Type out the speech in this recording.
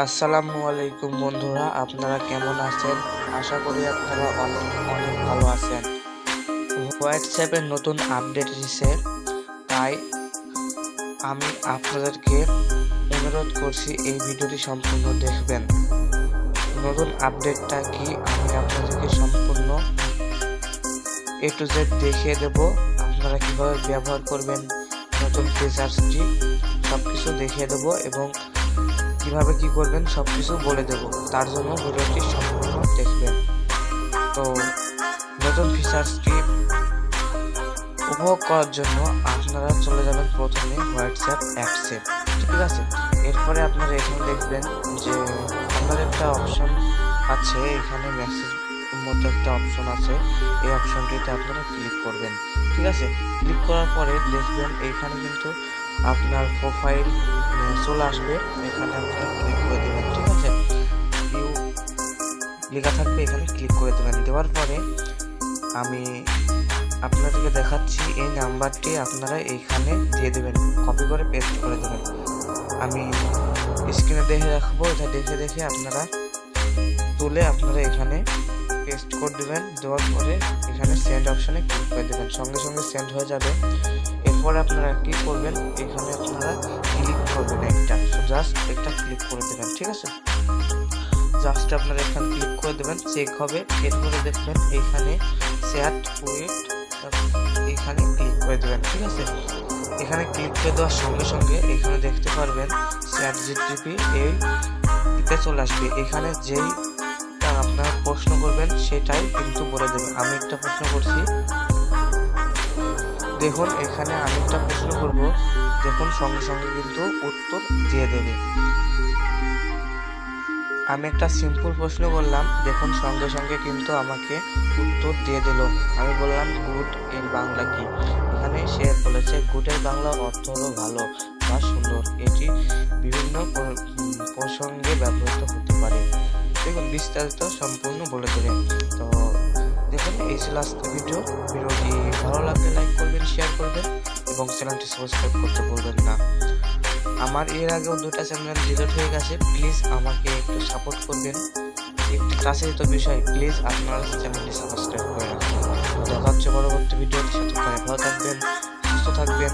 আসসালামু আলাইকুম বন্ধুরা, আপনারা কেমন আছেন? আশা করি আপনারা অনেক অনেক ভালো আছেন। হোয়াটসঅ্যাপের নতুন আপডেট এসেছে, তাই আমি আপনাদেরকে অনুরোধ করছি এই ভিডিওটি সম্পূর্ণ দেখবেন। নতুন আপডেটটা কি আমি আপনাদেরকে সম্পূর্ণ A to Z দেখিয়ে দেব। আপনারা কিভাবে ব্যবহার করবেন নতুন ফিচার্সটি সবকিছু দেখিয়ে দেব এবং কিভাবে কি করবেন সবকিছু বলে দেব। তার জন্য ভিডিওটি সম্পূর্ণ দেখবেন। তো নতুন ফিচার্সটি উপভোগ করার জন্য আপনারা চলে যাবেন প্রথমে হোয়াটসঅ্যাপ অ্যাপসে, ঠিক আছে। এরপরে আপনারা এখানে দেখবেন যে আপনার একটা অপশন আছে, এখানে মেসেজ মতো একটা অপশন আছে। এই অপশনটিতে আপনারা ক্লিক করবেন, ঠিক আছে। ক্লিক করার পরে দেখবেন এইখানে কিন্তু আপনার প্রোফাইল চলে আসবে। এখানে আপনারা ক্লিক করে দেবেন, ঠিক আছে। ভিউ লেখা থাকবে, এখানে ক্লিক করে দেবেন। দেওয়ার পরে আমি আপনাদেরকে দেখাচ্ছি এই নাম্বারটি আপনারা এইখানে দিয়ে দেবেন, কপি করে পেস্ট করে দেবেন। আমি স্ক্রিনে দেখে রাখবো, এটা দেখে দেখে আপনারা তুলে আপনারা এখানে পেস্ট করে দেবেন। দেওয়ার পরে এখানে সেন্ড অপশনে ক্লিক করে দেবেন, সঙ্গে সঙ্গে সেন্ড হয়ে যাবে। এরপরে আপনারা কি করবেন, এখানে আপনারা ক্লিক করবেন, জাস্ট একটা ক্লিক করে দেবেন, ঠিক আছে। জাস্ট আপনারা এখানে ক্লিক করে দেবেন, চেক হবে। এরপরে দেখবেন এইখানে চ্যাট উইথ, এখানে ক্লিক করে দেবেন, ঠিক আছে। এখানে ক্লিক করে দেওয়ার সঙ্গে সঙ্গে এখানে দেখতে পারবেন চ্যাট জিপিটি এইতে চলে আসবে। এখানে যেই আপনারা প্রশ্ন করবেন সেটাই কিন্তু বলে দেবে। আমি একটা প্রশ্ন করছি, দেখুন এখানে আমি একটা প্রশ্ন করব, দেখুন সঙ্গে সঙ্গে কিন্তু উত্তর দিয়ে দেবে। আমি একটা সিম্পল প্রশ্ন করলাম, দেখুন সঙ্গে সঙ্গে কিন্তু আমাকে উত্তর দিয়ে দিল। আমি বললাম গুড এর বাংলা কি, এখানে সে বলেছে গুডের বাংলা অর্থ হলো ভালো বা সুন্দর, এটি বিভিন্ন প্রসঙ্গে ব্যবহৃত হতে পারে। দেখুন বিস্তারিত সম্পূর্ণ বলে দেবে। তো দেখুন এই ছিল আজকের ভিডিওটি ভালো লাগলে লাইক করবেন, শেয়ার করবেন এবং চ্যানেলটি সাবস্ক্রাইব করতে ভুলবেন না। আমার এর আগেও 2টা চ্যানেল ডিলিট হয়ে গেছে, প্লিজ আমাকে একটু সাপোর্ট করবেন। একটি কাছের বিষয়, প্লিজ আপনারা চ্যানেলটি সাবস্ক্রাইব করে রাখবেন। দেখা হচ্ছে পরবর্তী ভিডিওর সাথে। ভালো থাকবেন, সুস্থ থাকবেন।